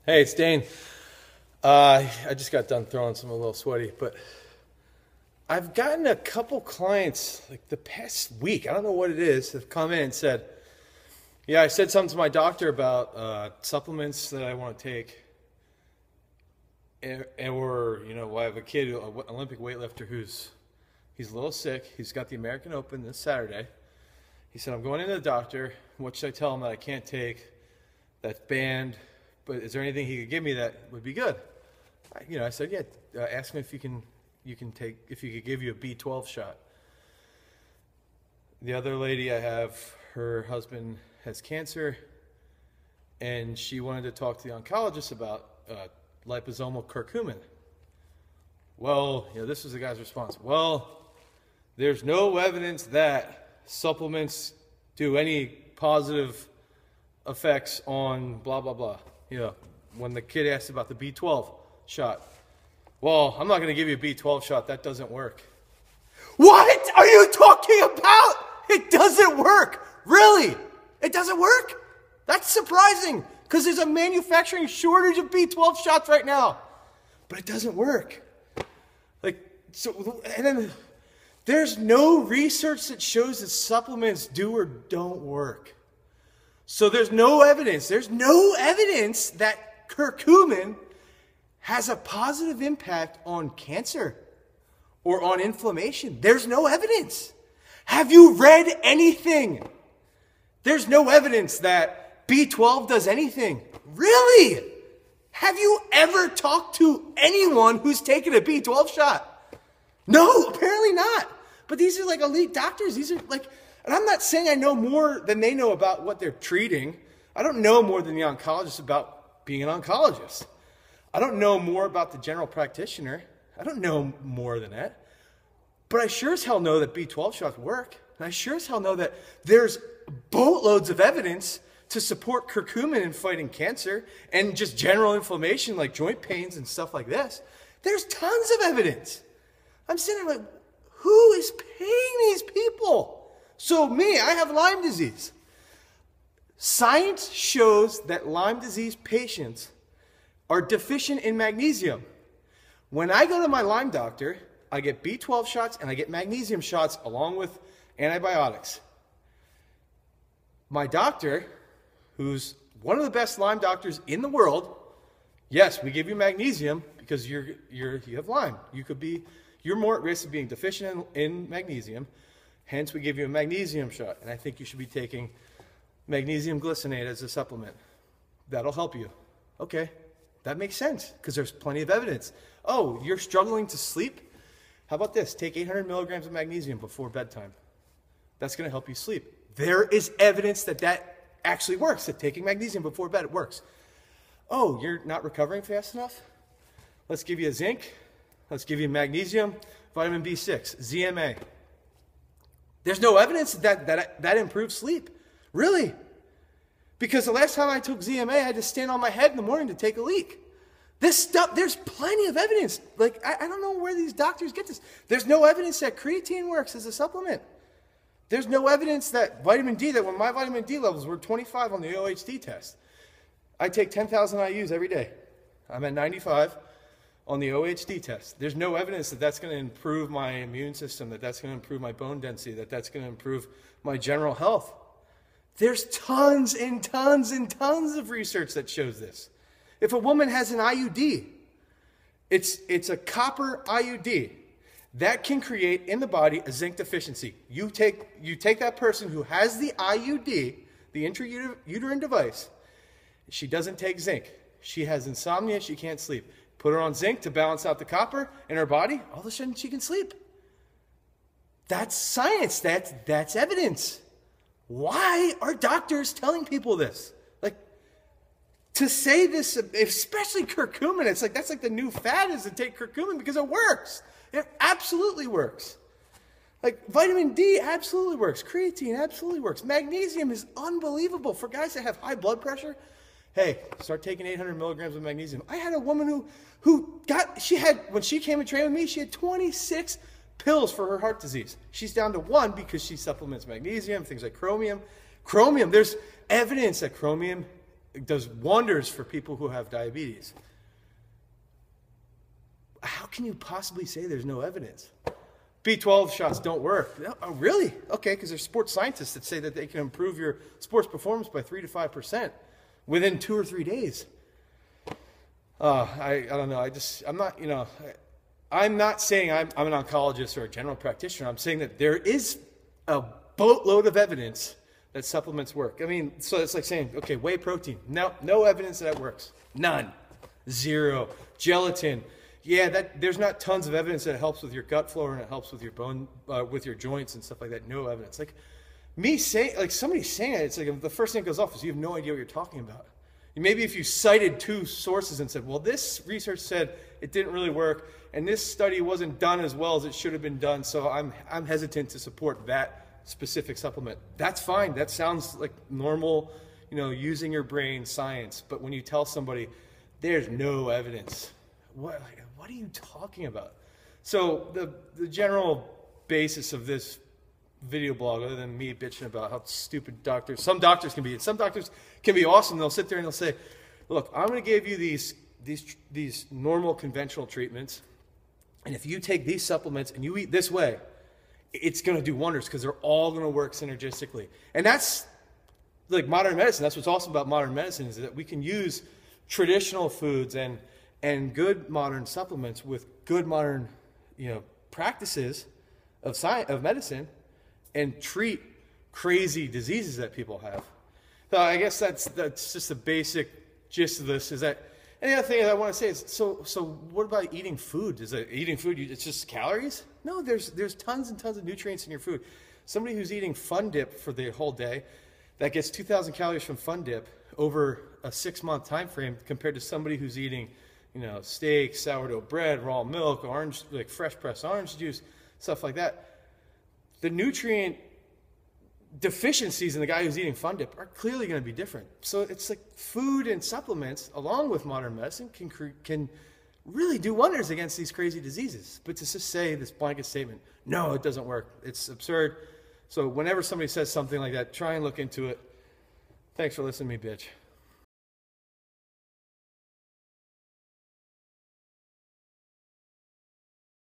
Hey, it's Dane. I just got done throwing some a little sweaty, but I've gotten a couple clients like the past week. I don't know what it is. Have come in and said, "Yeah, I said something to my doctor about supplements that I want to take, and I have a kid, an Olympic weightlifter, he's a little sick. He's got the American Open this Saturday. He said, I'm going into the doctor. What should I tell him that I can't take? That's banned. But is there anything he could give me that would be good?" I said, yeah. Ask him if he could give you a B12 shot. The other lady I have, her husband has cancer, and she wanted to talk to the oncologist about liposomal curcumin. Well, this was the guy's response. Well, there's no evidence that supplements do any positive effects on blah, blah, blah. When the kid asked about the B12 shot. Well, I'm not going to give you a B12 shot. That doesn't work. What are you talking about? It doesn't work. Really? It doesn't work? That's surprising because there's a manufacturing shortage of B12 shots right now. But it doesn't work. And then there's no research that shows that supplements do or don't work. So there's no evidence. There's no evidence that curcumin has a positive impact on cancer or on inflammation. There's no evidence. Have you read anything? There's no evidence that B12 does anything. Really? Have you ever talked to anyone who's taken a B12 shot? No, apparently not. But these are like elite doctors. These are like, and I'm not saying I know more than they know about what they're treating. I don't know more than the oncologist about being an oncologist. I don't know more about the general practitioner. I don't know more than that. But I sure as hell know that B12 shots work. And I sure as hell know that there's boatloads of evidence to support curcumin in fighting cancer and just general inflammation like joint pains and stuff like this. There's tons of evidence. I'm sitting there like, who is paying these people? So me, I have Lyme disease. Science shows that Lyme disease patients are deficient in magnesium. When I go to my Lyme doctor, I get B12 shots and I get magnesium shots along with antibiotics. My doctor, who's one of the best Lyme doctors in the world, yes, we give you magnesium because you have Lyme. You're more at risk of being deficient in magnesium. Hence, we give you a magnesium shot. And I think you should be taking magnesium glycinate as a supplement. That'll help you. Okay, that makes sense because there's plenty of evidence. Oh, you're struggling to sleep? How about this? Take 800 milligrams of magnesium before bedtime. That's going to help you sleep. There is evidence that that actually works, that taking magnesium before bed, it works. Oh, you're not recovering fast enough? Let's give you a zinc. Let's give you magnesium, vitamin B6, ZMA. There's no evidence that improves sleep. Really. Because the last time I took ZMA, I had to stand on my head in the morning to take a leak. This stuff, there's plenty of evidence. Like, I don't know where these doctors get this. There's no evidence that creatine works as a supplement. There's no evidence that vitamin D, that when my vitamin D levels were 25 on the OHD test, I take 10,000 IUs every day. I'm at 95 on the OHD test. There's no evidence that that's going to improve my immune system, that that's going to improve my bone density, that that's going to improve my general health. There's tons and tons and tons of research that shows this. If a woman has an IUD, it's a copper IUD that can create in the body a zinc deficiency. You take that person who has the IUD, the intrauterine device, she doesn't take zinc. She has insomnia, she can't sleep. Put her on zinc to balance out the copper in her body, all of a sudden she can sleep. That's science, that's evidence. Why are doctors telling people this? Like, to say this, especially curcumin, it's like that's like the new fad is to take curcumin because it works. It absolutely works. Like vitamin D absolutely works. Creatine absolutely works. Magnesium is unbelievable for guys that have high blood pressure. Hey, start taking 800 milligrams of magnesium. I had a woman when she came and trained with me, she had 26 pills for her heart disease. She's down to 1 because she supplements magnesium, things like chromium. Chromium, there's evidence that chromium it does wonders for people who have diabetes. How can you possibly say there's no evidence? B12 shots don't work. Oh, really? Okay, because there's sports scientists that say that they can improve your sports performance by 3 to 5% within 2 or 3 days. I don't know. I'm not, I'm not saying I'm an oncologist or a general practitioner. I'm saying that there is a boatload of evidence that supplements work. I mean, so it's like saying, okay, whey protein. No evidence that it works. None. Zero. Gelatin. Yeah, there's not tons of evidence that it helps with your gut flora and it helps with your bone, with your joints and stuff like that. No evidence. Like me saying, like somebody saying it, it's like the first thing that goes off is you have no idea what you're talking about. Maybe if you cited 2 sources and said, well, this research said it didn't really work, and this study wasn't done as well as it should have been done, so I'm hesitant to support that specific supplement. That's fine. That sounds like normal, using your brain science. But when you tell somebody there's no evidence, what are you talking about? So the general basis of this video blog, other than me bitching about how stupid some doctors can be, and some doctors can be awesome. They'll sit there and they'll say, look, I'm going to give you these normal conventional treatments, and if you take these supplements and you eat this way, it's going to do wonders because they're all going to work synergistically. And that's like modern medicine. That's what's awesome about modern medicine, is that we can use traditional foods and good modern supplements with good modern practices of medicine and treat crazy diseases that people have. So I guess that's just the basic gist of this. Is that, and the other thing that I want to say is, so what about eating food? Is it eating food, it's just calories? No, there's tons and tons of nutrients in your food. Somebody who's eating Fun Dip for the whole day, that gets 2,000 calories from Fun Dip over a 6-month time frame, compared to somebody who's eating, steak, sourdough bread, raw milk, orange, like fresh pressed orange juice, stuff like that. The nutrient deficiencies in the guy who's eating Fun Dip are clearly going to be different. So it's like food and supplements, along with modern medicine, can really do wonders against these crazy diseases. But to just say this blanket statement, no, it doesn't work, it's absurd. So whenever somebody says something like that, try and look into it. Thanks for listening to me, bitch.